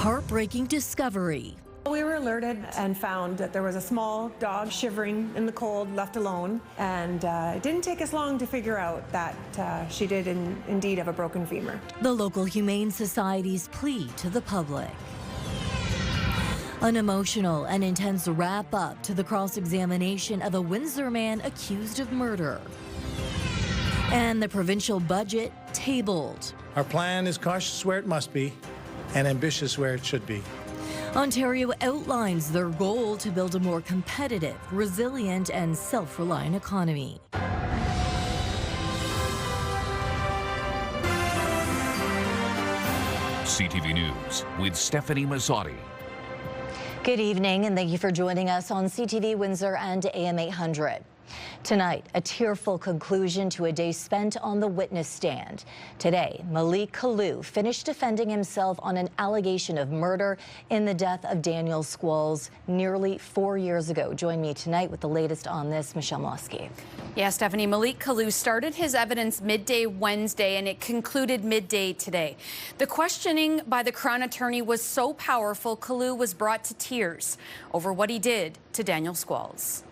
heartbreaking discovery. We were alerted and found that there was a small dog shivering in the cold, left alone, and it didn't take us long to figure out that she did indeed have a broken femur. The local Humane Society's plea to the public. An emotional and intense wrap-up to the cross-examination of a Windsor man accused of murder. And the provincial budget tabled. Our plan is cautious where it must be and ambitious where it should be. Ontario outlines their goal to build a more competitive, resilient, and self-reliant economy. CTV News with Stefanie Masotti. Good evening, and thank you for joining us on CTV Windsor and AM 800. Tonight, a tearful conclusion to a day spent on the witness stand. Today, Malik Kalu finished defending himself on an allegation of murder in the death of Daniel Squalls nearly 4 years ago. Join me tonight with the latest on this, Michelle Mosky. Yeah, Stefanie, Malik Kalu started his evidence midday Wednesday and it concluded midday today. The questioning by the Crown Attorney was so powerful, Kalu was brought to tears over what he did to Daniel Squalls.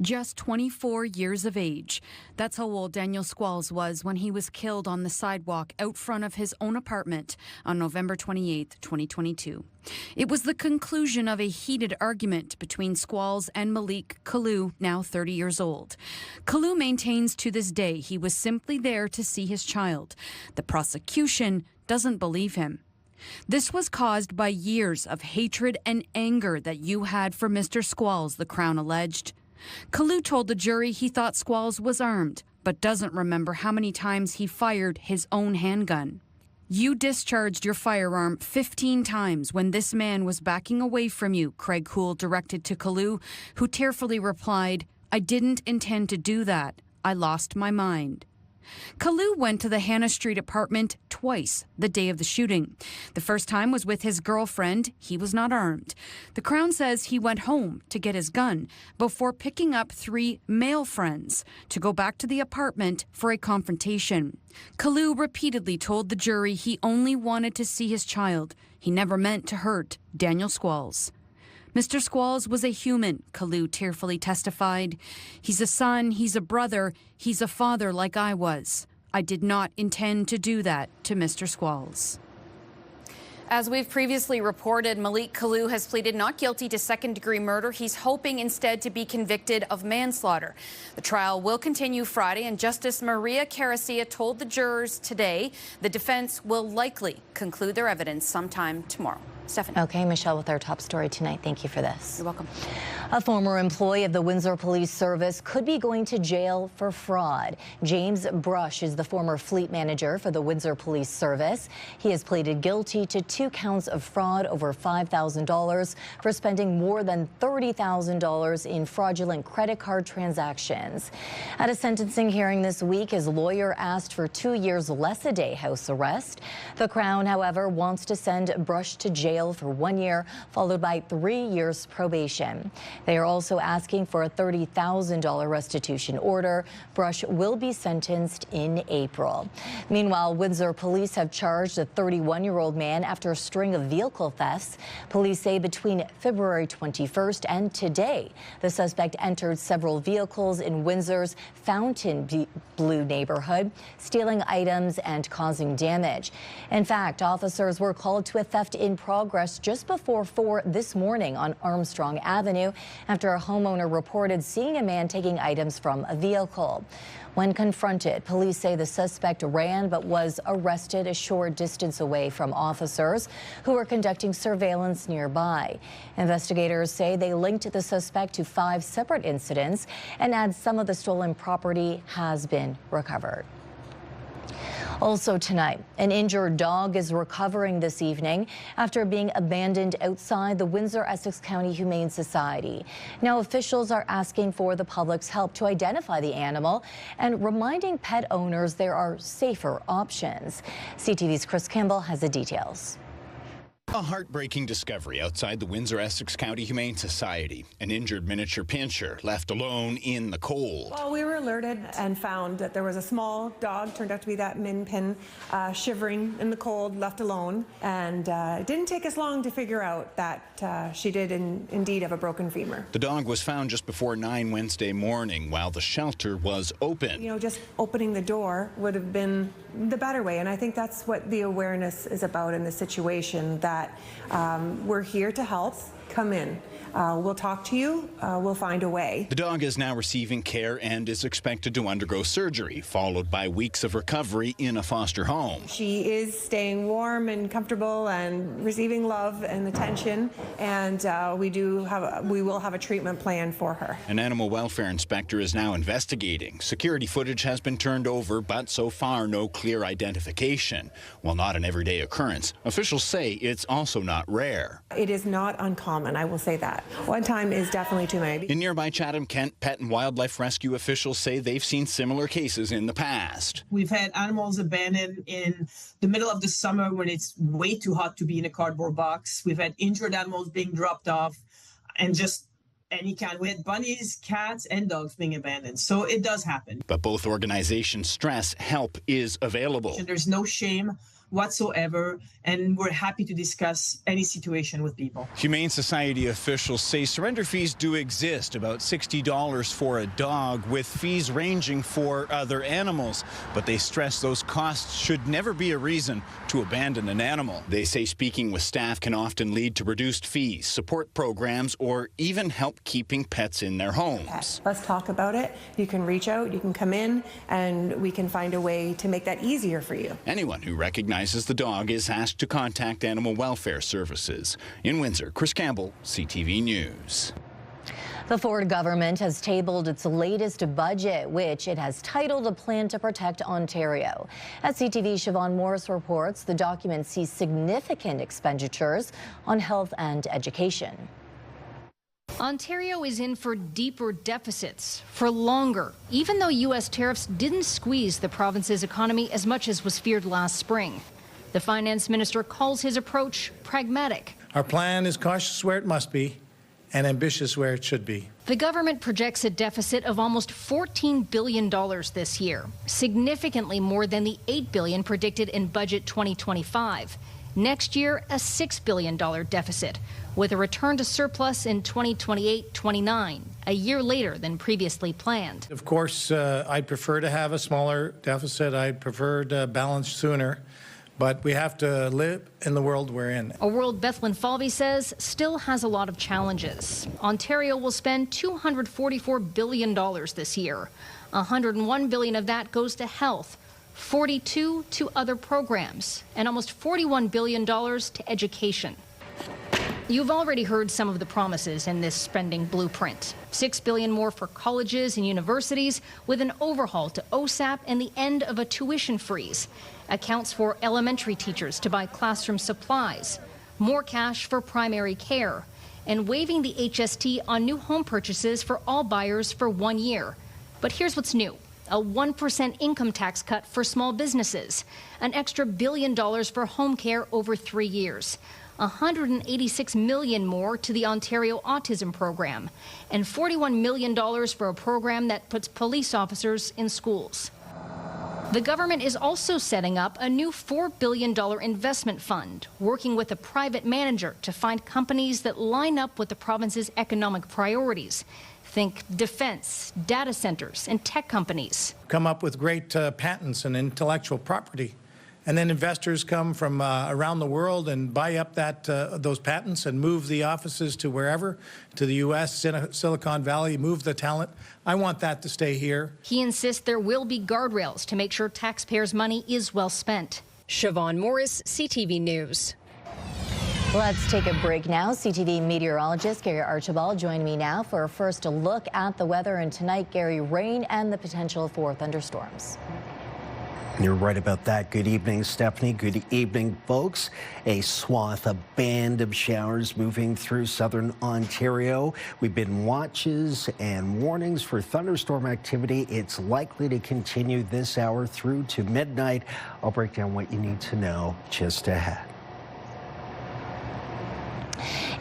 Just 24 years of age. That's how old Daniel Squalls was when he was killed on the sidewalk out front of his own apartment on November 28, 2022. It was the conclusion of a heated argument between Squalls and Malik Kalu, now 30 years old. Kalu maintains to this day he was simply there to see his child. The prosecution doesn't believe him. This was caused by years of hatred and anger that you had for Mr. Squalls, the Crown alleged. Kalu told the jury he thought Squalls was armed, but doesn't remember how many times he fired his own handgun. You discharged your firearm 15 times when this man was backing away from you, Craig Houle directed to Kalu, who tearfully replied, "I didn't intend to do that. I lost my mind." Kalu went to the Hannah Street apartment twice the day of the shooting. The first time was with his girlfriend. He was not armed. The Crown says he went home to get his gun before picking up 3 male friends to go back to the apartment for a confrontation. Kalu repeatedly told the jury he only wanted to see his child. He never meant to hurt Daniel Squalls. Mr. Squalls was a human, Kalu tearfully testified. He's a son, he's a brother, he's a father like I was. I did not intend to do that to Mr. Squalls. As we've previously reported, Malik Kalu has pleaded not guilty to second-degree murder. He's hoping instead to be convicted of manslaughter. The trial will continue Friday, and Justice Maria Caracia told the jurors today the defense will likely conclude their evidence sometime tomorrow. Stefanie. Okay, Michelle, with our top story tonight. Thank you for this. You're welcome. A former employee of the Windsor Police Service could be going to jail for fraud. James Brush is the former fleet manager for the Windsor Police Service. He has pleaded guilty to 2 counts of fraud over $5,000 for spending more than $30,000 in fraudulent credit card transactions. At a sentencing hearing this week, his lawyer asked for 2 years less a day house arrest. The Crown, however, wants to send Brush to jail for 1 year, followed by 3 years probation. They are also asking for a $30,000 restitution order. Brush will be sentenced in April. Meanwhile, Windsor police have charged a 31-year-old man after a string of vehicle thefts. Police say between February 21st and today, the suspect entered several vehicles in Windsor's Fontainebleau neighborhood, stealing items and causing damage. In fact, officers were called to a theft in progress just before 4 this morning on Armstrong Avenue after a homeowner reported seeing a man taking items from a vehicle. When confronted, police say the suspect ran but was arrested a short distance away from officers who were conducting surveillance nearby. Investigators say they linked the suspect to 5 separate incidents and add some of the stolen property has been recovered. Also tonight, an injured dog is recovering this evening after being abandoned outside the Windsor-Essex County Humane Society. Now officials are asking for the public's help to identify the animal and reminding pet owners there are safer options. CTV's Chris Campbell has the details. A heartbreaking discovery outside the Windsor-Essex County Humane Society. An injured miniature pinscher left alone in the cold. Well, we were alerted and found that there was a small dog, turned out to be that min pin, shivering in the cold, left alone. And it didn't take us long to figure out that she did indeed have a broken femur. The dog was found just before 9 Wednesday morning while the shelter was open. You know, just opening the door would have been the better way. And I think that's what the awareness is about in this situation, that we're here to help. Come in. We'll talk to you. We'll find a way. The dog is now receiving care and is expected to undergo surgery, followed by weeks of recovery in a foster home. She is staying warm and comfortable and receiving love and attention, and we will have a treatment plan for her. An animal welfare inspector is now investigating. Security footage has been turned over, but so far no clear identification. While not an everyday occurrence, officials say it's also not rare. It is not uncommon, I will say that. One time is definitely too many. In nearby Chatham-Kent, pet and wildlife rescue officials say they've seen similar cases in the past. We've had animals abandoned in the middle of the summer when it's way too hot to be in a cardboard box. We've had injured animals being dropped off, and just any kind. We had bunnies, cats, and dogs being abandoned. So it does happen. But both organizations stress help is available. There's no shame whatsoever, and we're happy to discuss any situation with people. Humane Society officials say surrender fees do exist, about $60 for a dog, with fees ranging for other animals. But they stress those costs should never be a reason to abandon an animal. They say speaking with staff can often lead to reduced fees, support programs, or even help keeping pets in their homes. Let's talk about it. You can reach out, you can come in, and we can find a way to make that easier for you. Anyone who recognizes the dog is asked to contact Animal Welfare Services. In Windsor, Chris Campbell, CTV News. The Ford government has tabled its latest budget, which it has titled A Plan to Protect Ontario. As CTV's Siobhan Morris reports, the document sees significant expenditures on health and education. Ontario is in for deeper deficits for longer, even though U.S. tariffs didn't squeeze the province's economy as much as was feared last spring. The finance minister calls his approach pragmatic. Our plan is cautious where it must be and ambitious where it should be. The government projects a deficit of almost $14 billion this year, significantly more than the $8 billion predicted in Budget 2025. Next year, a $6 billion deficit, with a return to surplus in 2028-29, a year later than previously planned. Of course, I'd prefer to have a smaller deficit. I'd prefer to balance sooner. But we have to live in the world we're in. A world Bethlyn Falvey says still has a lot of challenges. Ontario will spend $244 billion this year. $101 billion of that goes to health, $42 to other programs, and almost $41 billion to education. You've already heard some of the promises in this spending blueprint. $6 billion more for colleges and universities, with an overhaul to OSAP and the end of a tuition freeze. Accounts for elementary teachers to buy classroom supplies. More cash for primary care. And waiving the HST on new home purchases for all buyers for 1 year. But here's what's new. A 1% income tax cut for small businesses. An extra $1 billion for home care over 3 years. $186 million more to the Ontario Autism Program, and $41 million for a program that puts police officers in schools. The government is also setting up a new $4 billion investment fund, working with a private manager to find companies that line up with the province's economic priorities. Think defense, data centers, and tech companies. Come up with great patents and intellectual property. And then investors come from around the world and buy up those patents and move the offices to wherever, to the U.S., Silicon Valley, move the talent. I want that to stay here. He insists there will be guardrails to make sure taxpayers' money is well spent. Siobhan Morris, CTV News. Let's take a break now. CTV meteorologist Gary Archibald joining me now for a first look at the weather. And tonight, Gary, rain and the potential for thunderstorms. You're right about that. Good evening, Stefanie. Good evening, folks. A swath, a band of showers moving through southern Ontario. We've been watches and warnings for thunderstorm activity. It's likely to continue this hour through to midnight. I'll break down what you need to know just ahead.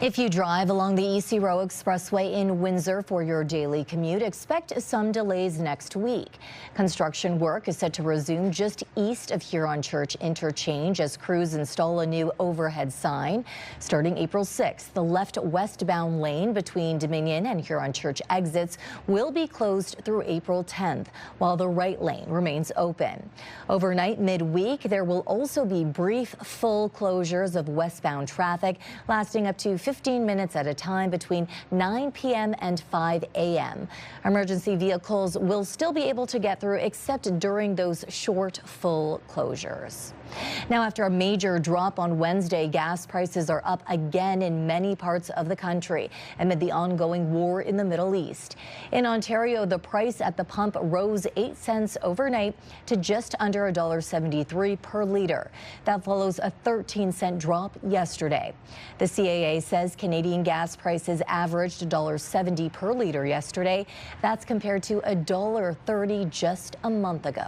If you drive along the EC Row Expressway in Windsor for your daily commute, expect some delays next week. Construction work is set to resume just east of Huron Church Interchange as crews install a new overhead sign. Starting April 6th, the left westbound lane between Dominion and Huron Church exits will be closed through April 10th, while the right lane remains open. Overnight midweek, there will also be brief full closures of westbound traffic lasting up to 15 minutes at a time between 9 p.m. and 5 a.m. Emergency vehicles will still be able to get through except during those short, full closures. Now, after a major drop on Wednesday, gas prices are up again in many parts of the country amid the ongoing war in the Middle East. In Ontario, the price at the pump rose 8 cents overnight to just under $1.73 per liter. That follows a 13-cent drop yesterday. The CAA says Canadian gas prices averaged $1.70 per liter yesterday. That's compared to $1.30 just a month ago.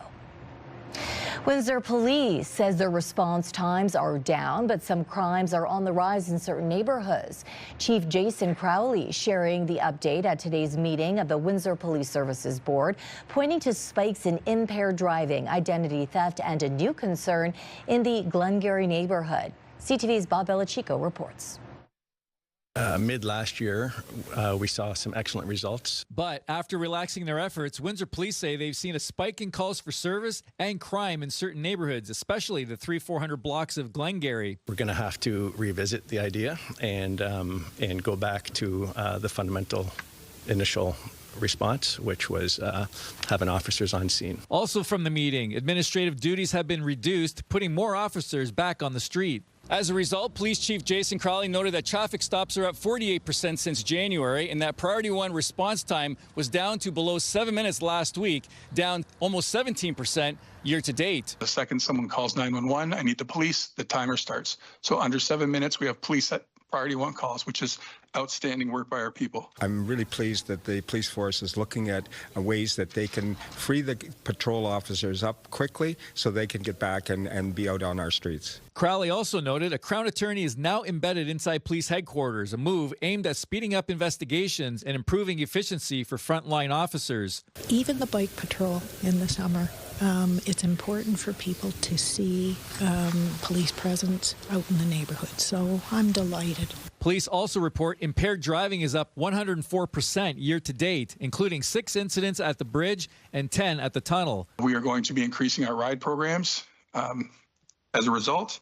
Windsor Police says their response times are down, but some crimes are on the rise in certain neighborhoods. Chief Jason Crowley sharing the update at today's meeting of the Windsor Police Services Board, pointing to spikes in impaired driving, identity theft, and a new concern in the Glengarry neighborhood. CTV's Bob Belichico reports. Mid last year, we saw some excellent results. But after relaxing their efforts, Windsor Police say they've seen a spike in calls for service and crime in certain neighborhoods, especially the 300-400 blocks of Glengarry. We're going to have to revisit the idea and go back to the fundamental initial response, which was having officers on scene. Also from the meeting, administrative duties have been reduced, putting more officers back on the street. As a result, Police Chief Jason Crowley noted that traffic stops are up 48% since January and that Priority 1 response time was down to below 7 minutes last week, down almost 17% year to date. The second someone calls 911, I need the police, the timer starts. So under 7 minutes, we have police at Priority 1 calls, which is outstanding work by our people. I'm really pleased that the police force is looking at ways that they can free the patrol officers up quickly so they can get back and be out on our streets. Crowley also noted a Crown attorney is now embedded inside police headquarters, a move aimed at speeding up investigations and improving efficiency for frontline officers. Even the bike patrol in the summer, it's important for people to see police presence out in the neighborhood, so I'm delighted. Police also report impaired driving is up 104% year to date, including 6 incidents at the bridge and 10 at the tunnel. We are going to be increasing our ride programs as a result,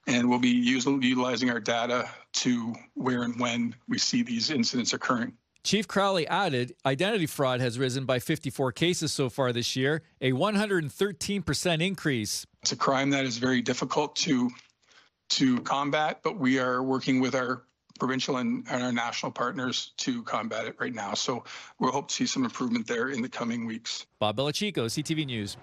and we'll be utilizing our data to where and when we see these incidents occurring. Chief Crowley added identity fraud has risen by 54 cases so far this year, a 113% increase. It's a crime that is very difficult to combat, but we are working with our provincial and our national partners to combat it right now. So we'll hope to see some improvement there in the coming weeks. Bob Belichico, CTV News.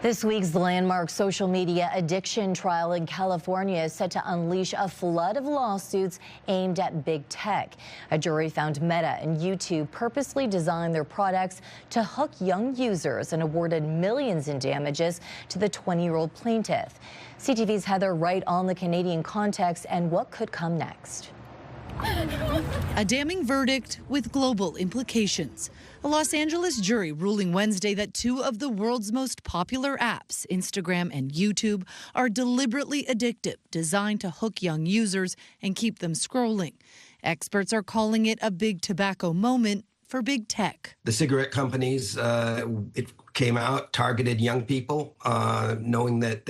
This week's landmark social media addiction trial in California is set to unleash a flood of lawsuits aimed at big tech. A jury found Meta and YouTube purposely designed their products to hook young users and awarded millions in damages to the 20-year-old plaintiff. CTV's Heather Wright on the Canadian context and what could come next. A damning verdict with global implications. A Los Angeles jury ruling Wednesday that 2 of the world's most popular apps, Instagram and YouTube, are deliberately addictive, designed to hook young users and keep them scrolling. Experts are calling it a big tobacco moment for big tech. The cigarette companies, it came out, targeted young people, knowing that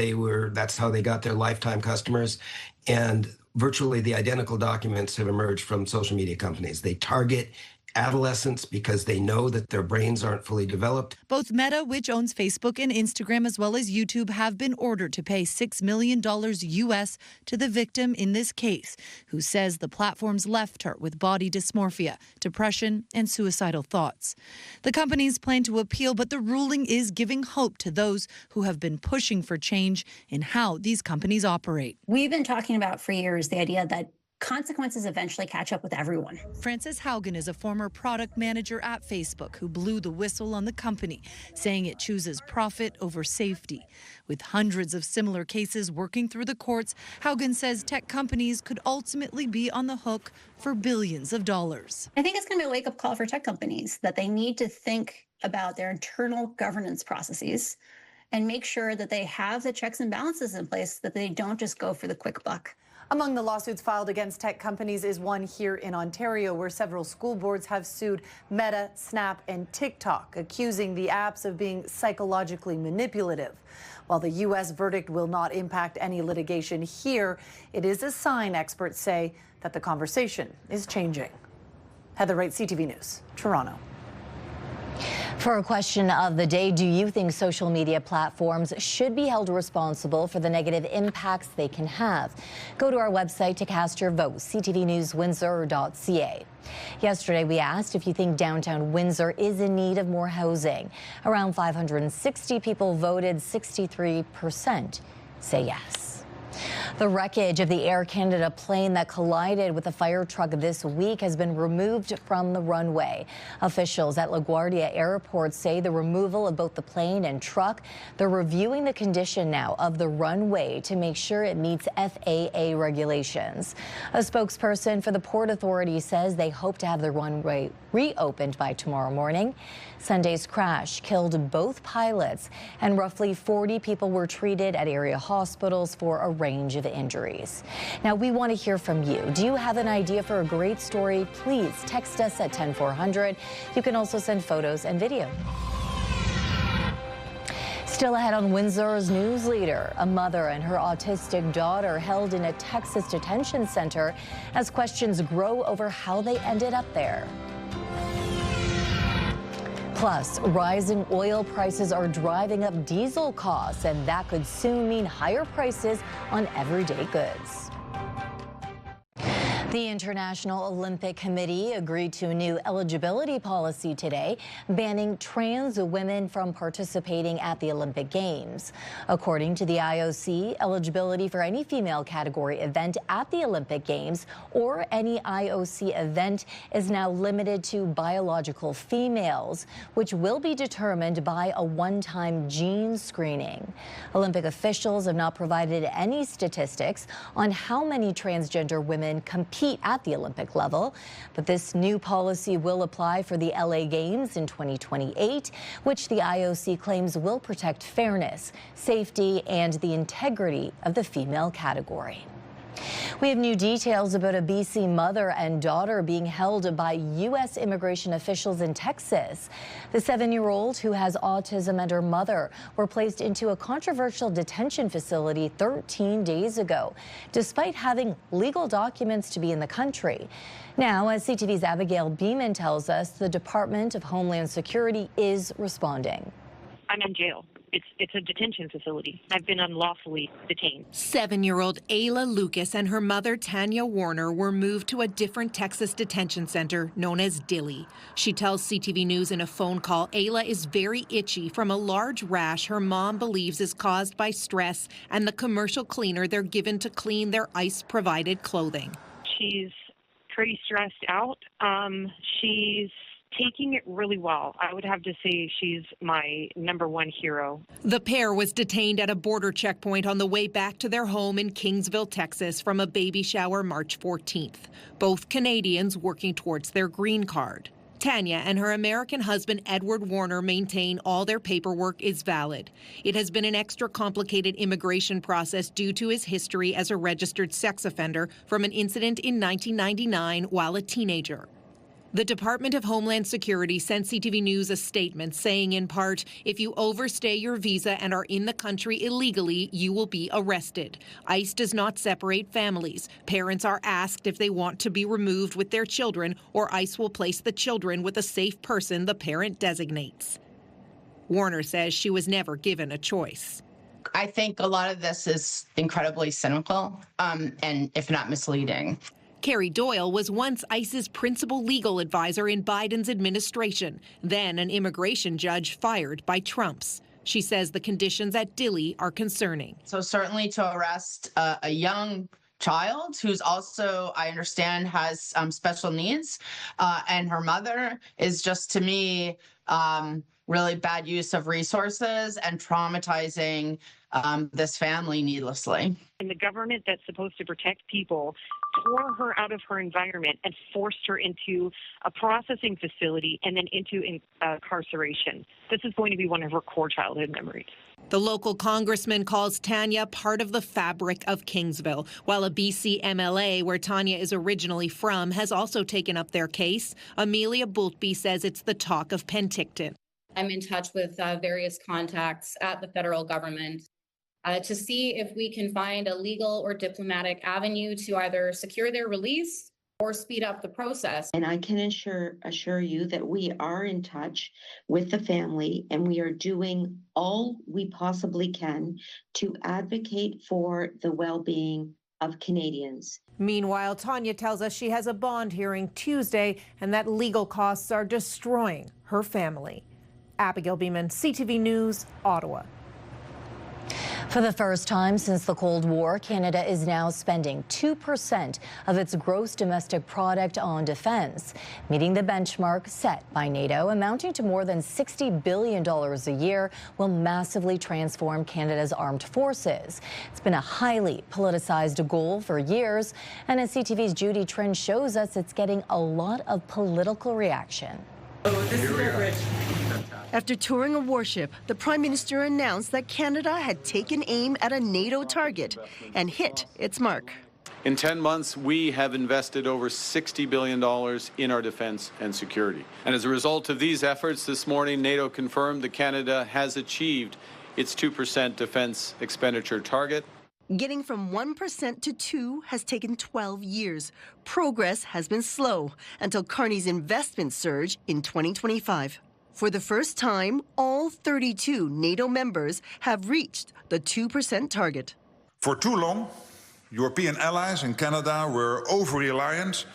that's how they got their lifetime customers. And virtually the identical documents have emerged from social media companies. They target adolescents because they know that their brains aren't fully developed. Both Meta, which owns Facebook and Instagram, as well as YouTube, have been ordered to pay $6 million US to the victim in this case, who says the platforms left her with body dysmorphia, depression, and suicidal thoughts. The companies plan to appeal, but the ruling is giving hope to those who have been pushing for change in how these companies operate. We've been talking about for years the idea that consequences eventually catch up with everyone. Frances Haugen is a former product manager at Facebook who blew the whistle on the company, saying it chooses profit over safety. With hundreds of similar cases working through the courts, Haugen says tech companies could ultimately be on the hook for billions of dollars. I think it's going to be a wake-up call for tech companies that they need to think about their internal governance processes and make sure that they have the checks and balances in place, that they don't just go for the quick buck. Among the lawsuits filed against tech companies is one here in Ontario, where several school boards have sued Meta, Snap, and TikTok, accusing the apps of being psychologically manipulative. While the U.S. verdict will not impact any litigation here, it is a sign, experts say, that the conversation is changing. Heather Wright, CTV News, Toronto. For a question of the day, do you think social media platforms should be held responsible for the negative impacts they can have? Go to our website to cast your vote, ctvnewswindsor.ca. Yesterday, we asked if you think downtown Windsor is in need of more housing. Around 560 people voted, 63% say yes. The wreckage of the Air Canada plane that collided with a fire truck this week has been removed from the runway. Officials at LaGuardia Airport say the removal of both the plane and truck, they're reviewing the condition now of the runway to make sure it meets FAA regulations. A spokesperson for the Port Authority says they hope to have the runway reopened by tomorrow morning. Sunday's crash killed both pilots, and roughly 40 people were treated at area hospitals for a range of injuries. Now, we want to hear from you. Do you have an idea for a great story? Please text us at 10400. You can also send photos and video. Still ahead on Windsor's news leader, a mother and her autistic daughter held in a Texas detention center as questions grow over how they ended up there. Plus, rising oil prices are driving up diesel costs, and that could soon mean higher prices on everyday goods. The International Olympic Committee agreed to a new eligibility policy today, banning trans women from participating at the Olympic Games. According to the IOC, eligibility for any female category event at the Olympic Games or any IOC event is now limited to biological females, which will be determined by a one-time gene screening. Olympic officials have not provided any statistics on how many transgender women compete at the Olympic level, but this new policy will apply for the LA Games in 2028, which the IOC claims will protect fairness, safety, and the integrity of the female category. We have new details about a BC mother and daughter being held by U.S. immigration officials in Texas. The 7-year-old who has autism and her mother were placed into a controversial detention facility 13 days ago, despite having legal documents to be in the country. Now, as CTV's Abigail Beeman tells us, the Department of Homeland Security is responding. I'm in jail. It's a detention facility. I've been unlawfully detained. 7-year-old Ayla Lucas and her mother, Tanya Warner, were moved to a different Texas detention center known as Dilley. She tells CTV News in a phone call Ayla is very itchy from a large rash her mom believes is caused by stress and the commercial cleaner they're given to clean their ICE-provided clothing. She's pretty stressed out. She's taking it really well. I would have to say she's my #1 hero. The pair was detained at a border checkpoint on the way back to their home in Kingsville, Texas from a baby shower March 14th. Both Canadians working towards their green card. Tanya and her American husband Edward Warner maintain all their paperwork is valid. It has been an extra complicated immigration process due to his history as a registered sex offender from an incident in 1999 while a teenager. The Department of Homeland Security sent CTV News a statement saying in part, if you overstay your visa and are in the country illegally, you will be arrested. ICE does not separate families. Parents are asked if they want to be removed with their children, or ICE will place the children with a safe person the parent designates. Warner says she was never given a choice. I think a lot of this is incredibly cynical and if not misleading. Carrie Doyle was once ICE's principal legal advisor in Biden's administration, then an immigration judge fired by Trump's. She says the conditions at Dilley are concerning. So certainly to arrest a young child who's also, I understand, has special needs. And her mother is just, to me, really bad use of resources and traumatizing this family needlessly. And the government that's supposed to protect people tore her out of her environment and forced her into a processing facility and then into incarceration. This is going to be one of her core childhood memories. The local congressman calls Tanya part of the fabric of Kingsville, while a BC MLA, where Tanya is originally from, has also taken up their case. Amelia Boultby says it's the talk of Penticton. I'm in touch with various contacts at the federal government to see if we can find a legal or diplomatic avenue to either secure their release or speed up the process. And I can assure you that we are in touch with the family and we are doing all we possibly can to advocate for the well-being of Canadians. Meanwhile, Tanya tells us she has a bond hearing Tuesday and that legal costs are destroying her family. Abigail Beeman, CTV News, Ottawa. For the first time since the Cold War, Canada is now spending 2% of its gross domestic product on defense, meeting the benchmark set by NATO, amounting to more than $60 billion a year, will massively transform Canada's armed forces. It's been a highly politicized goal for years, and as CTV's Judy Trin shows us, it's getting a lot of political reaction. After touring a warship, the Prime Minister announced that Canada had taken aim at a NATO target and hit its mark. In 10 months, we have invested over $60 billion in our defense and security. And as a result of these efforts this morning, NATO confirmed that Canada has achieved its 2% defense expenditure target. Getting from 1% to 2% has taken 12 years. Progress has been slow until Carney's investment surge in 2025. For the first time, all 32 NATO members have reached the 2% target. For too long, European allies and Canada were over-reliant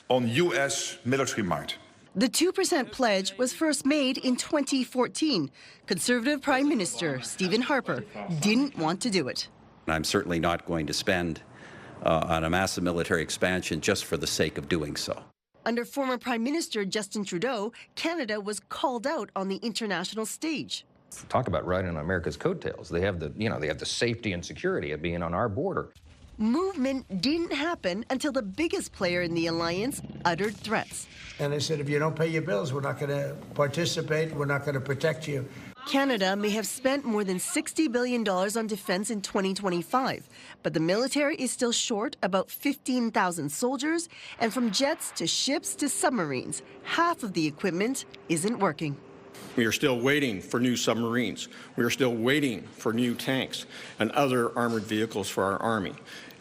on U.S. military might. The 2% pledge was first made in 2014. Conservative Prime Minister Stephen Harper didn't want to do it. I'm certainly not going to spend on a massive military expansion just for the sake of doing so. Under former Prime Minister Justin Trudeau, Canada was called out on the international stage. Talk about riding on America's coattails. They have the safety and security of being on our border. Movement didn't happen until the biggest player in the alliance uttered threats. And they said, if you don't pay your bills, we're not going to participate, we're not going to protect you. Canada may have spent more than $60 billion on defense in 2025, but the military is still short about 15,000 soldiers, and from jets to ships to submarines, half of the equipment isn't working. We are still waiting for new submarines. We are still waiting for new tanks and other armored vehicles for our Army.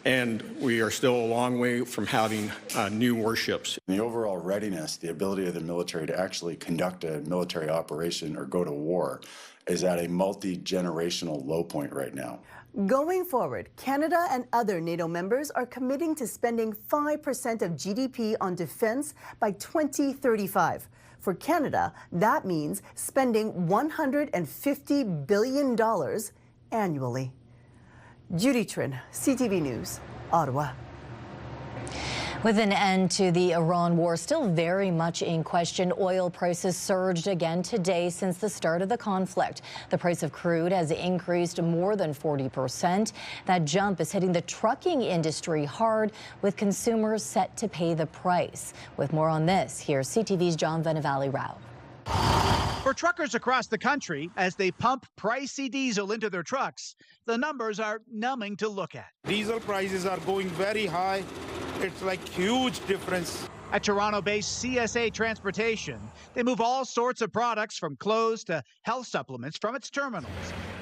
And we are still a long way from having new warships. The overall readiness, the ability of the military to actually conduct a military operation or go to war is at a multi-generational low point right now. Going forward, Canada and other NATO members are committing to spending 5% of GDP on defense by 2035. For Canada, that means spending $150 billion annually. Judy Trin, CTV News, Ottawa. With an end to the Iran war still very much in question, oil prices surged again today since the start of the conflict. The price of crude has increased more than 40%. That jump is hitting the trucking industry hard, with consumers set to pay the price. With more on this, here's CTV's John Venevali-Rao. For truckers across the country, as they pump pricey diesel into their trucks, the numbers are numbing to look at. Diesel prices are going very high. It's like huge difference. At Toronto-based CSA Transportation, they move all sorts of products from clothes to health supplements from its terminals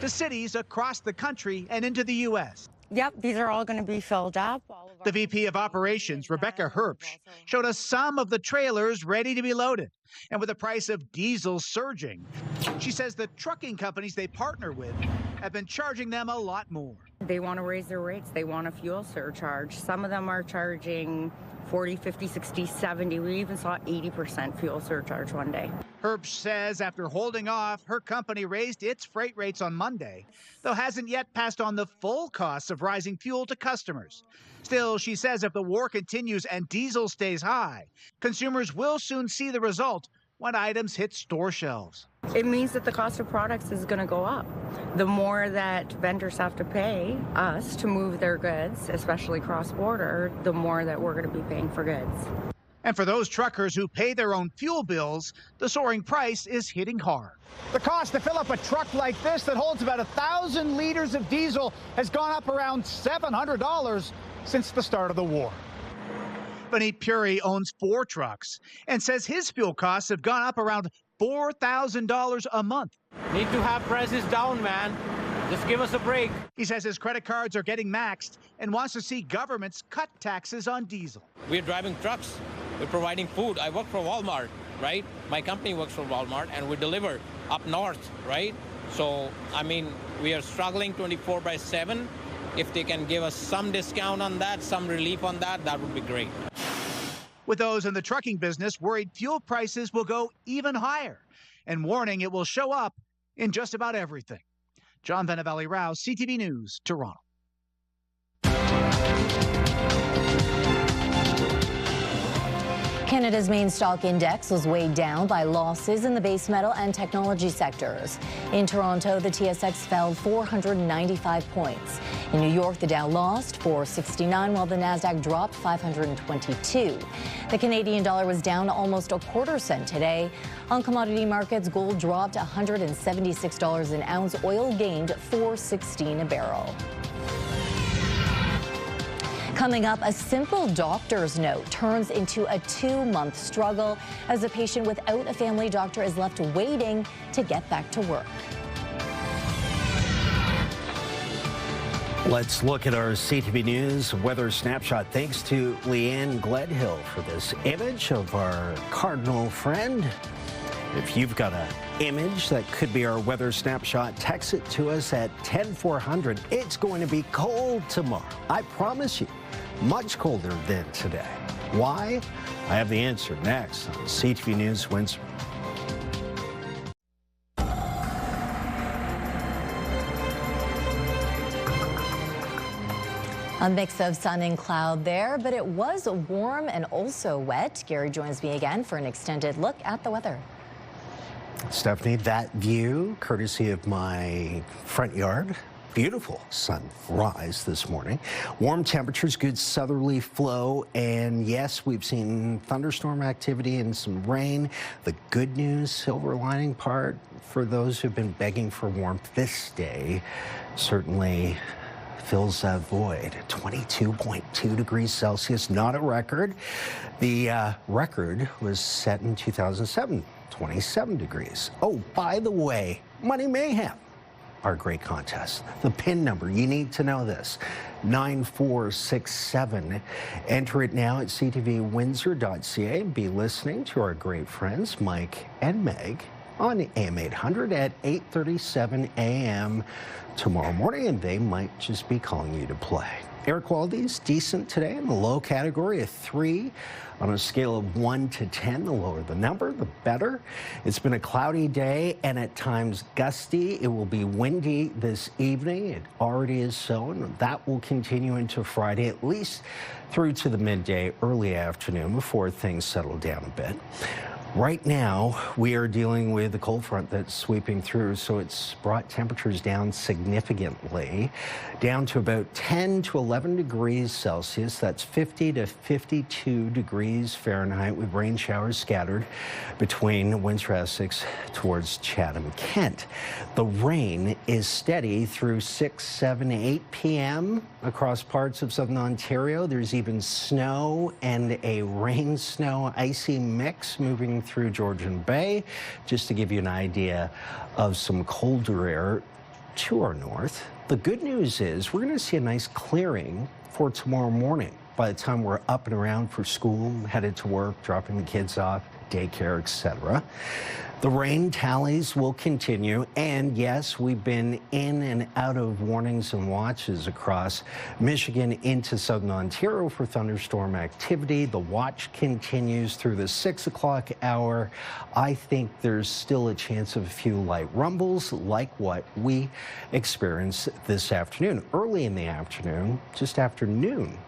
to cities across the country and into the U.S. Yep, these are all going to be filled up. The VP of Operations, Rebecca Herbsch, showed us some of the trailers ready to be loaded. And with the price of diesel surging, she says the trucking companies they partner with have been charging them a lot more. They want to raise their rates. They want a fuel surcharge. Some of them are charging 40, 50, 60, 70. We even saw 80% fuel surcharge one day. Herbst says after holding off, her company raised its freight rates on Monday, though hasn't yet passed on the full costs of rising fuel to customers. Still, she says if the war continues and diesel stays high, consumers will soon see the result when items hit store shelves. It means that the cost of products is going to go up. The more that vendors have to pay us to move their goods, especially cross-border, the more that we're going to be paying for goods. And for those truckers who pay their own fuel bills, the soaring price is hitting hard. The cost to fill up a truck like this that holds about 1,000 liters of diesel has gone up around $700 since the start of the war. Benit Puri owns 4 trucks and says his fuel costs have gone up around $4,000 a month. Need to have prices down, man. Just give us a break. He says his credit cards are getting maxed and wants to see governments cut taxes on diesel. We're driving trucks. We're providing food. I work for Walmart, right? My company works for Walmart, and we deliver up north, right? So, I mean, we are struggling 24/7. If they can give us some discount on that, some relief on that, that would be great. With those in the trucking business worried fuel prices will go even higher and warning it will show up in just about everything. John Venavelli-Rao, CTV News, Toronto. Canada's main stock index was weighed down by losses in the base metal and technology sectors. In Toronto, the TSX fell 495 points. In New York, the Dow lost 469, while the Nasdaq dropped 522. The Canadian dollar was down almost a quarter cent today. On commodity markets, gold dropped $176 an ounce. Oil gained $4.16 a barrel. Coming up, a simple doctor's note turns into a 2-month struggle as a patient without a family doctor is left waiting to get back to work. Let's look at our CTV News weather snapshot. Thanks to Leanne Gledhill for this image of our cardinal friend. If you've got an image that could be our weather snapshot, text it to us at 10400. It's going to be cold tomorrow. I promise you, much colder than today. Why? I have the answer next on CTV News Windsor. A mix of sun and cloud there, but it was warm and also wet. Gary joins me again for an extended look at the weather. Stefanie, that view, courtesy of my front yard. Beautiful sunrise this morning. Warm temperatures, good southerly flow, and yes, we've seen thunderstorm activity and some rain. The good news, silver lining part, for those who've been begging for warmth this day, certainly fills that void. 22.2 degrees Celsius, not a record. The record was set in 2007, 27 degrees. Oh, by the way, Money Mayhem, our great contest. The PIN number, you need to know this, 9467. Enter it now at ctvwindsor.ca and be listening to our great friends, Mike and Meg, on AM 800 at 8:37 a.m. tomorrow morning, and they might just be calling you to play. Air quality is decent today in the low category, a 3 on a scale of 1 to 10. The lower the number, the better. It's been a cloudy day and at times gusty. It will be windy this evening. It already is so, and that will continue into Friday, at least through to the midday, early afternoon before things settle down a bit. Right now, we are dealing with a cold front that's sweeping through, so it's brought temperatures down significantly, down to about 10 to 11 degrees Celsius. That's 50 to 52 degrees Fahrenheit, with rain showers scattered between Windsor, Essex towards Chatham, Kent. The rain is steady through 6, 7, 8 p.m. across parts of southern Ontario. There's even snow and a rain-snow icy mix moving through Georgian Bay, just to give you an idea of some colder air to our north. The good news is we're going to see a nice clearing for tomorrow morning. By the time we're up and around for school, headed to work, dropping the kids off, daycare, etc. The rain tallies will continue, and yes, we've been in and out of warnings and watches across Michigan into southern Ontario for thunderstorm activity. The watch continues through the 6 o'clock hour. I think there's still a chance of a few light rumbles like what we experienced this afternoon. Early in the afternoon, just after noon.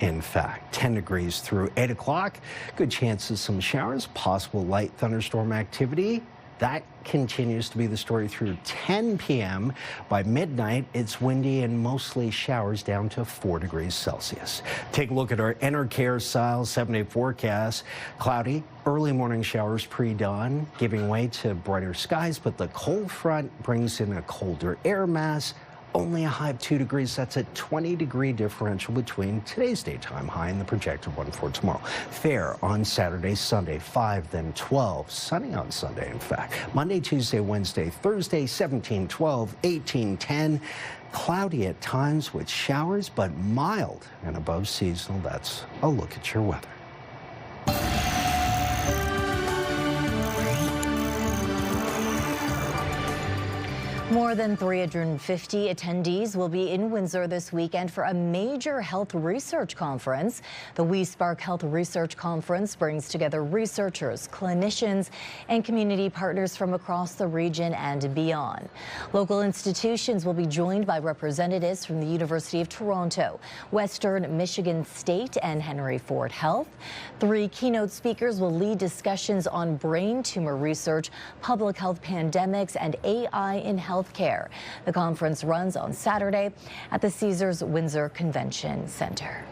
In fact, 10 degrees through 8 o'clock. Good chance of some showers, possible light thunderstorm activity. That continues to be the story through 10 p.m. By midnight, it's windy and mostly showers down to 4 degrees Celsius. Take a look at our Enercare style 7-day forecast. Cloudy, early morning showers pre-dawn, giving way to brighter skies, but the cold front brings in a colder air mass. Only a high of 2 degrees. That's a 20-degree differential between today's daytime high and the projected one for tomorrow. Fair on Saturday, Sunday, 5, then 12. Sunny on Sunday, in fact. Monday, Tuesday, Wednesday, Thursday, 17, 12, 18, 10. Cloudy at times with showers, but mild and above seasonal. That's a look at your weather. More than 350 attendees will be in Windsor this weekend for a major health research conference. The We Spark Health Research Conference brings together researchers, clinicians, and community partners from across the region and beyond. Local institutions will be joined by representatives from the University of Toronto, Western Michigan State, and Henry Ford Health. 3 keynote speakers will lead discussions on brain tumor research, public health pandemics, and AI in healthcare. The conference runs on Saturday at the Caesars Windsor Convention Center.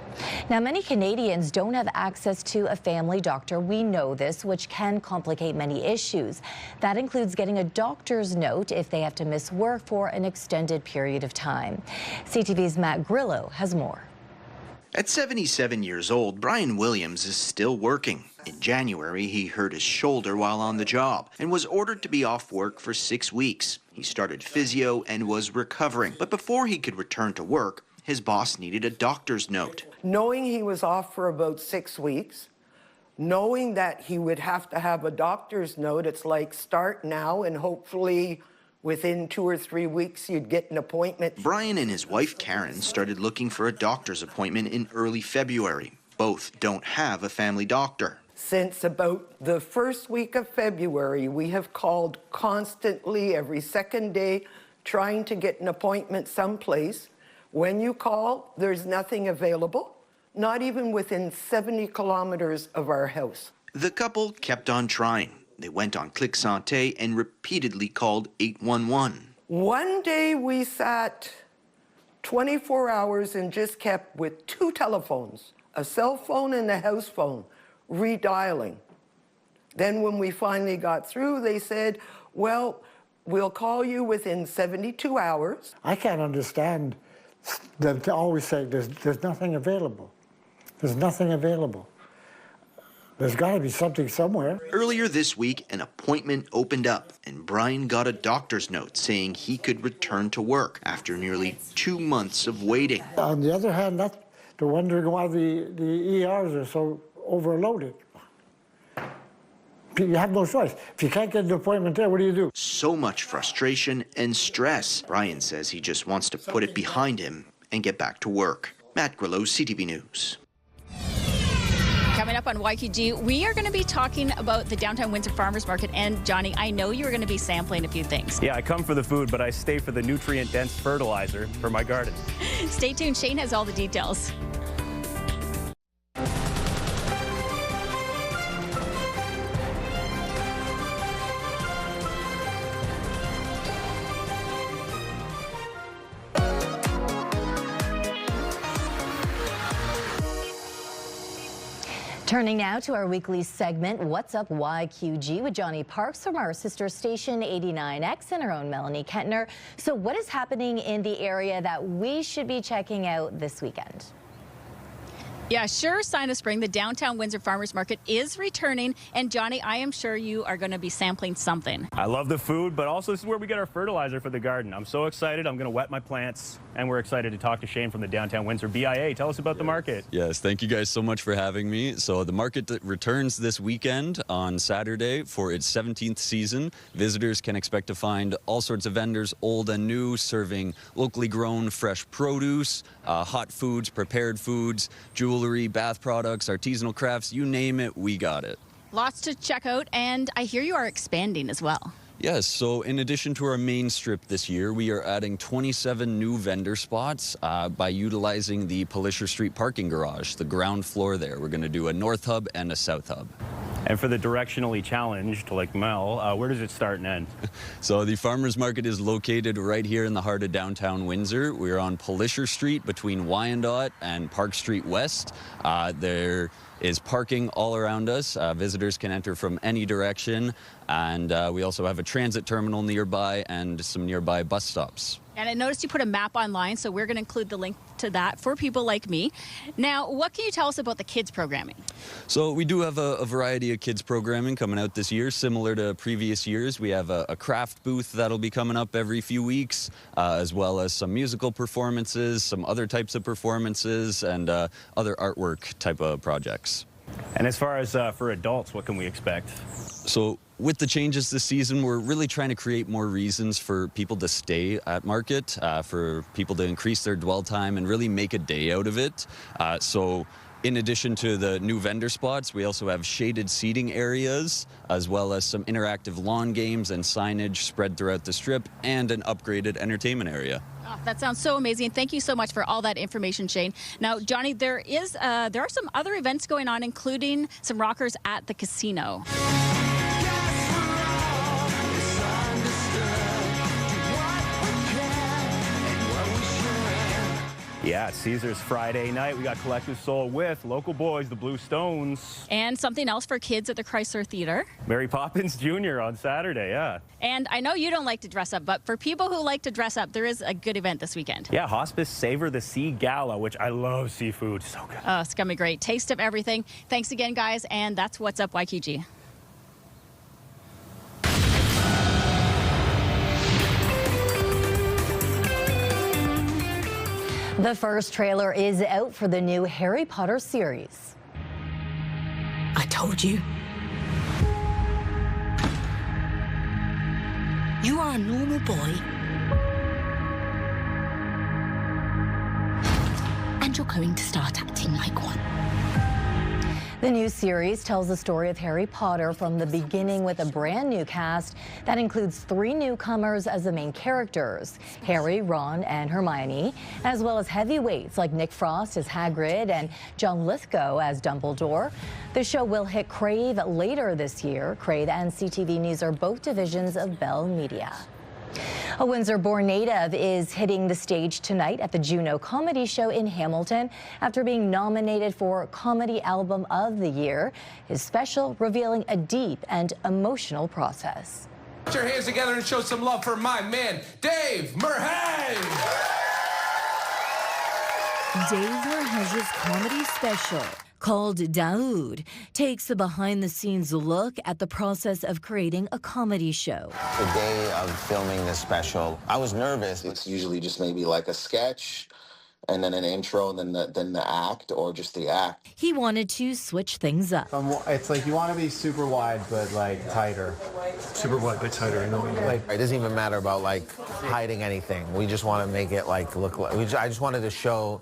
Now, many Canadians don't have access to a family doctor. We know this, which can complicate many issues. That includes getting a doctor's note if they have to miss work for an extended period of time. CTV's Matt Grillo has more. At 77 years old, Brian Williams is still working. In January, he hurt his shoulder while on the job and was ordered to be off work for 6 weeks. He started physio and was recovering, but before he could return to work, his boss needed a doctor's note. Knowing he was off for about 6 weeks, knowing that he would have to have a doctor's note, it's like start now and hopefully within 2 or 3 weeks, you'd get an appointment. Brian and his wife, Karen, started looking for a doctor's appointment in early February. Both don't have a family doctor. Since about the first week of February, we have called constantly every second day, trying to get an appointment someplace. When you call, there's nothing available, not even within 70 kilometers of our house. The couple kept on trying. They went on Click Santé and repeatedly called 811. One day we sat 24 hours and just kept with 2 telephones, a cell phone and a house phone, redialing. Then when we finally got through, they said, well, we'll call you within 72 hours. I can't understand them to always say there's nothing available. There's nothing available. There's got to be something somewhere. Earlier this week, an appointment opened up, and Brian got a doctor's note saying he could return to work after nearly 2 months of waiting. On the other hand, that's the wondering why the ERs are so overloaded. You have no choice. If you can't get an appointment there, what do you do? So much frustration and stress. Brian says he just wants to put it behind him and get back to work. Matt Grillo, CTV News. Coming up on YQG, we are going to be talking about the downtown Windsor Farmers Market. And Johnny, I know you're going to be sampling a few things. Yeah, I come for the food, but I stay for the nutrient-dense fertilizer for my garden. Stay tuned. Shane has all the details. Turning now to our weekly segment, What's Up YQG, with Johnny Parks from our sister station 89X and our own Melanie Kentner. So what is happening in the area that we should be checking out this weekend? Yeah, sure sign of spring. The downtown Windsor Farmers Market is returning. And Johnny, I am sure you are going to be sampling something. I love the food, but also this is where we get our fertilizer for the garden. I'm so excited. I'm going to wet my plants. And we're excited to talk to Shane from the downtown Windsor BIA. Tell us about the market. Yes, thank you guys so much for having me. So the market returns this weekend on Saturday for its 17th season. Visitors can expect to find all sorts of vendors, old and new, serving locally grown fresh produce, hot foods, prepared foods, jewelry, bath products, artisanal crafts, you name it, we got it. Lots to check out, and I hear you are expanding as well. Yes, so in addition to our main strip this year, we are adding 27 new vendor spots by utilizing the Polisher Street parking garage, the ground floor there. We're going to do a north hub and a south hub. And for the directionally challenged, like Mel, where does it start and end? So the farmers market is located right here in the heart of downtown Windsor. We're on Polisher Street between Wyandotte and Park Street West. There is parking all around us. Visitors can enter from any direction. And we also have a transit terminal nearby and some nearby bus stops. And I noticed you put a map online, so we're going to include the link to that for people like me. Now, what can you tell us about the kids programming? So we do have a variety of kids programming coming out this year, similar to previous years. We have a craft booth that'll be coming up every few weeks, as well as some musical performances, some other types of performances, and other artwork type of projects. And as far as for adults, what can we expect? So with the changes this season, we're really trying to create more reasons for people to stay at market, for people to increase their dwell time and really make a day out of it. So in addition to the new vendor spots, we also have shaded seating areas, as well as some interactive lawn games and signage spread throughout the strip, and an upgraded entertainment area. Oh, that sounds so amazing. Thank you so much for all that information, Shane. Now, Johnny, there are some other events going on, including some rockers at the casino. Yeah, it's Caesar's Friday night. We got Collective Soul with local boys, the Blue Stones. And something else for kids at the Chrysler Theatre. Mary Poppins Jr. on Saturday, yeah. And I know you don't like to dress up, but for people who like to dress up, there is a good event this weekend. Yeah, Hospice Savor the Sea Gala, which I love seafood. So good. Oh, it's going to be great. Taste of everything. Thanks again, guys. And that's What's Up Waikiki. The first trailer is out for the new Harry Potter series. I told you. You are a normal boy. And you're going to start acting like one. The new series tells the story of Harry Potter from the beginning with a brand new cast that includes 3 newcomers as the main characters, Harry, Ron, and Hermione, as well as heavyweights like Nick Frost as Hagrid and John Lithgow as Dumbledore. The show will hit Crave later this year. Crave and CTV News are both divisions of Bell Media. A Windsor-born native is hitting the stage tonight at the Juno Comedy Show in Hamilton after being nominated for Comedy Album of the Year. His special revealing a deep and emotional process. Put your hands together and show some love for my man, Dave Merhej! Dave Merhej's comedy special, called Daoud, takes a behind-the-scenes look at the process of creating a comedy show. The day of filming this special, I was nervous. It's usually just maybe like a sketch, and then an intro, and then the act, or just the act. He wanted to switch things up. It's like you want to be super wide, but like tighter. Super wide, but tighter. I know. Like, it doesn't even matter about like hiding anything. We just want to make it like look like. I just wanted to show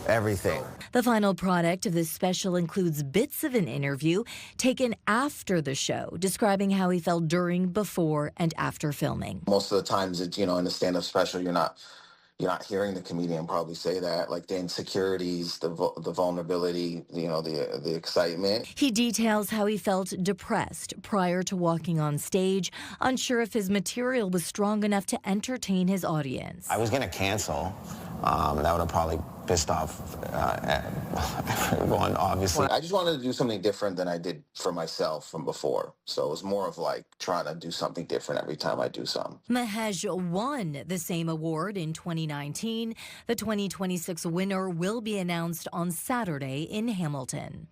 everything. The final product of this special includes bits of an interview taken after the show, describing how he felt during, before, and after filming. Most of the times, it's, in a stand-up special, you're not hearing the comedian probably say that, like the insecurities, the vulnerability, the excitement. He details how he felt depressed prior to walking on stage, unsure if his material was strong enough to entertain his audience. I was going to cancel. That would have probably pissed off at everyone, obviously. I just wanted to do something different than I did for myself from before. So it was more of like trying to do something different every time I do something. Mahej won the same award in 2019. The 2026 winner will be announced on Saturday in Hamilton.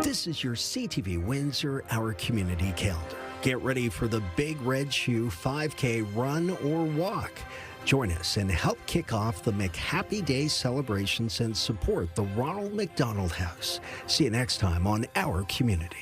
This is your CTV Windsor Our Community Calendar. Get ready for the Big Red Shoe 5K run or walk. Join us and help kick off the McHappy Day celebrations and support the Ronald McDonald House. See you next time on Our Community.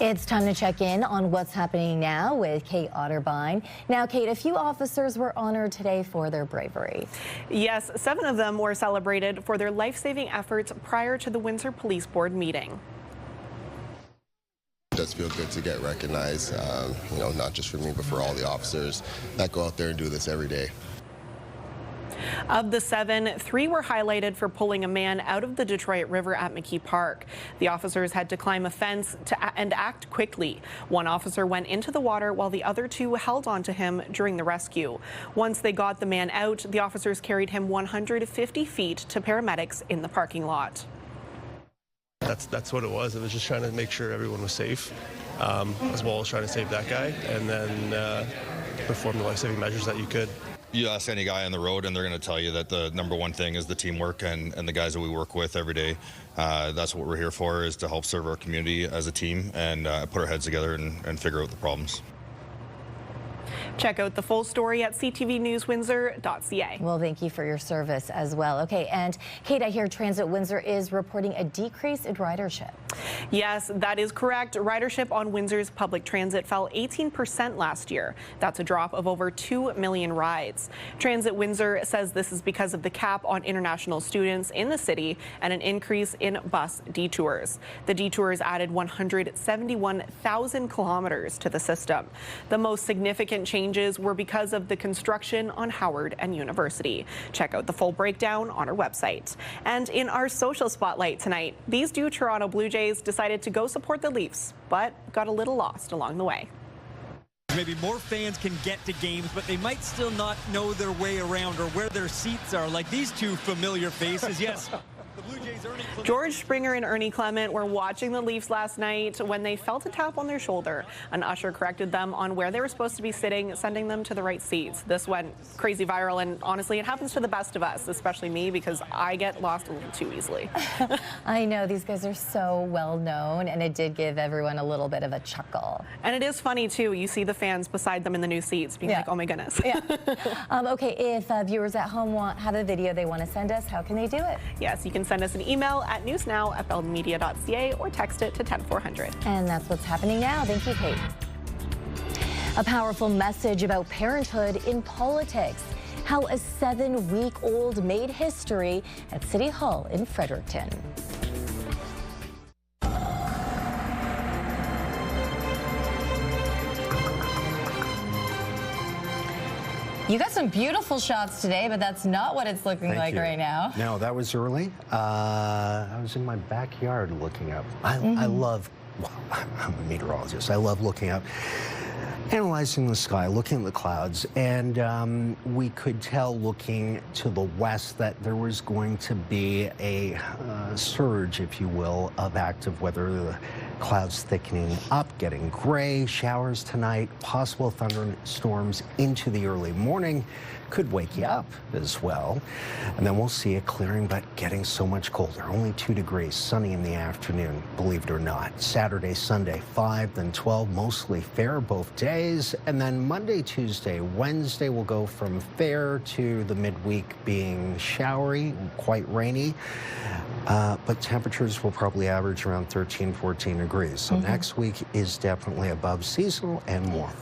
It's time to check in on what's happening now with Kate Otterbein. Now, Kate, a few officers were honored today for their bravery. Yes, 7 of them were celebrated for their life-saving efforts prior to the Windsor Police Board meeting. It does feel good to get recognized, you know, not just for me, but for all the officers that go out there and do this every day. Of the 7, 3 were highlighted for pulling a man out of the Detroit River at McKee Park. The officers had to climb a fence and act quickly. One officer went into the water while the other 2 held onto him during the rescue. Once they got the man out, the officers carried him 150 feet to paramedics in the parking lot. That's what it was. It was just trying to make sure everyone was safe, as well as trying to save that guy, and then perform the life-saving measures that you could. You ask any guy on the road and they're going to tell you that the #1 thing is the teamwork and the guys that we work with every day. That's what we're here for, is to help serve our community as a team and put our heads together and figure out the problems. Check out the full story at ctvnewswindsor.ca. Well, thank you for your service as well. Okay, and Kate, I hear Transit Windsor is reporting a decrease in ridership. Yes, that is correct. Ridership on Windsor's public transit fell 18% last year. That's a drop of over 2 million rides. Transit Windsor says this is because of the cap on international students in the city and an increase in bus detours. The detours added 171,000 kilometers to the system. The most significant changes were because of the construction on Howard and University. Check out the full breakdown on our website. And in our social spotlight tonight, these 2 Toronto Blue Jays decided to go support the Leafs, but got a little lost along the way. Maybe more fans can get to games, but they might still not know their way around or where their seats are, like these 2 familiar faces. Yes. George Springer and Ernie Clement were watching the Leafs last night when they felt a tap on their shoulder. An usher corrected them on where they were supposed to be sitting, sending them to the right seats. This went crazy viral, and honestly, it happens to the best of us, especially me, because I get lost a little too easily. I know, these guys are so well known, and it did give everyone a little bit of a chuckle. And it is funny, too. You see the fans beside them in the new seats being like, oh my goodness. Yeah. Okay, if viewers at home have a video they want to send us, how can they do it? Yes, you can send us an email at newsnow@belmedia.ca or text it to 10400. And that's what's happening now. Thank you, Kate. A powerful message about parenthood in politics. How a 7-week-old made history at City Hall in Fredericton. You got some beautiful shots today, but that's not what it's looking like right now. No, that was early. I was in my backyard looking up. I love, well, I'm a meteorologist. I love looking up, analyzing the sky, looking at the clouds, and we could tell looking to the west that there was going to be a surge, if you will, of active weather. The clouds thickening up, getting gray, showers tonight, possible thunderstorms into the early morning. Could wake you up as well. And then we'll see it clearing, but getting so much colder. Only 2 degrees, sunny in the afternoon, believe it or not. Saturday, Sunday, 5, then 12, mostly fair both days. And then Monday, Tuesday, Wednesday will go from fair to the midweek being showery, quite rainy. But temperatures will probably average around 13, 14 degrees. So next week is definitely above seasonal and warm.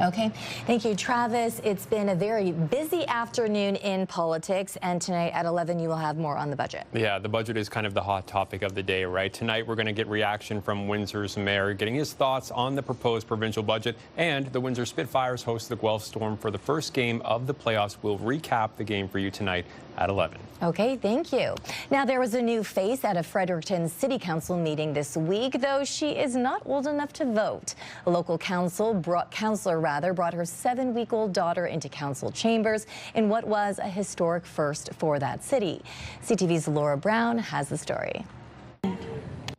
Okay, thank you, Travis. It's been a very busy afternoon in politics, and tonight at 11 you will have more on the budget. Yeah, the budget is kind of the hot topic of the day, right? Tonight we're going to get reaction from Windsor's mayor, getting his thoughts on the proposed provincial budget, and the Windsor Spitfires host the Guelph Storm for the first game of the playoffs. We'll recap the game for you tonight at 11. Okay, thank you. Now, there was a new face at a Fredericton City Council meeting this week, though she is not old enough to vote. A local councilor brought her 7-week-old daughter into council chambers in what was a historic first for that city. CTV's Laura Brown has the story.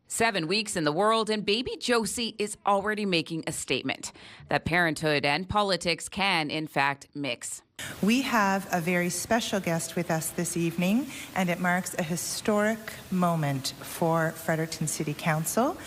7 weeks in the world, and baby Josie is already making a statement that parenthood and politics can, in fact, mix. We have a very special guest with us this evening, and it marks a historic moment for Fredericton City Council.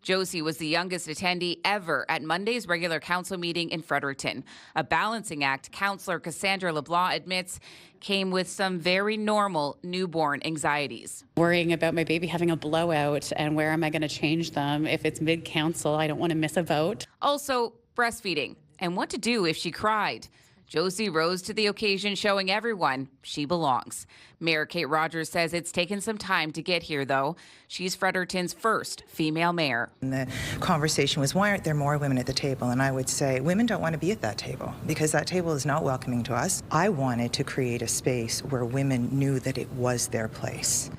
Josie was the youngest attendee ever at Monday's regular council meeting in Fredericton. A balancing act, Councillor Cassandra LeBlanc admits, came with some very normal newborn anxieties. Worrying about my baby having a blowout and where am I going to change them? If it's mid-council, I don't want to miss a vote. Also, breastfeeding and what to do if she cried. Josie rose to the occasion, showing everyone she belongs. Mayor Kate Rogers says it's taken some time to get here, though. She's Fredericton's first female mayor. And the conversation was, why aren't there more women at the table? And I would say, women don't want to be at that table because that table is not welcoming to us. I wanted to create a space where women knew that it was their place.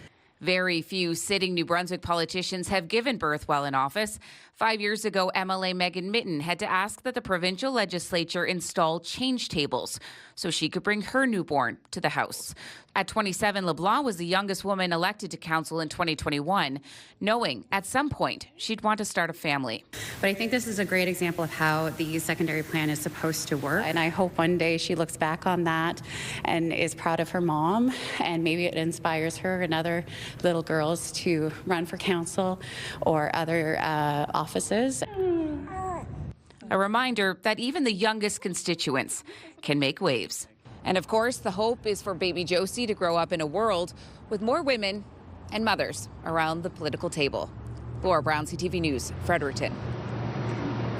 Very few sitting New Brunswick politicians have given birth while in office. 5 years ago, MLA Megan Mitten had to ask that the provincial legislature install change tables so she could bring her newborn to the House. At 27, LeBlanc was the youngest woman elected to council in 2021, knowing at some point she'd want to start a family. But I think this is a great example of how the secondary plan is supposed to work. And I hope one day she looks back on that and is proud of her mom, and maybe it inspires her and other little girls to run for council or other offices. A reminder that even the youngest constituents can make waves. And of course, the hope is for baby Josie to grow up in a world with more women and mothers around the political table. Laura Brown, CTV News, Fredericton.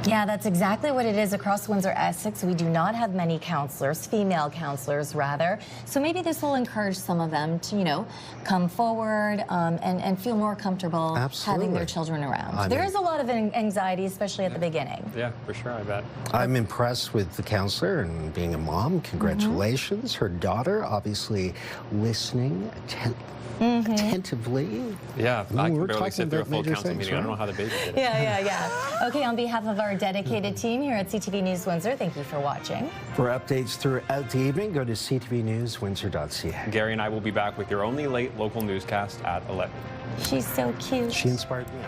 Yeah, that's exactly what it is across Windsor-Essex. We do not have many councillors, female councillors rather. So maybe this will encourage some of them to, come forward and feel more comfortable having their children around. There is a lot of anxiety, especially at the beginning. Yeah, for sure, I bet. I'm impressed with the councillor and being a mom. Congratulations. Her daughter, obviously listening attentively. Yeah, I can barely sit through a full council meeting. I don't know how the baby did it. Yeah. Okay, on behalf of our dedicated team here at CTV News Windsor, thank you for watching. For updates throughout the evening, go to ctvnewswindsor.ca. Gary and I will be back with your only late local newscast at 11. She's so cute. She inspired me.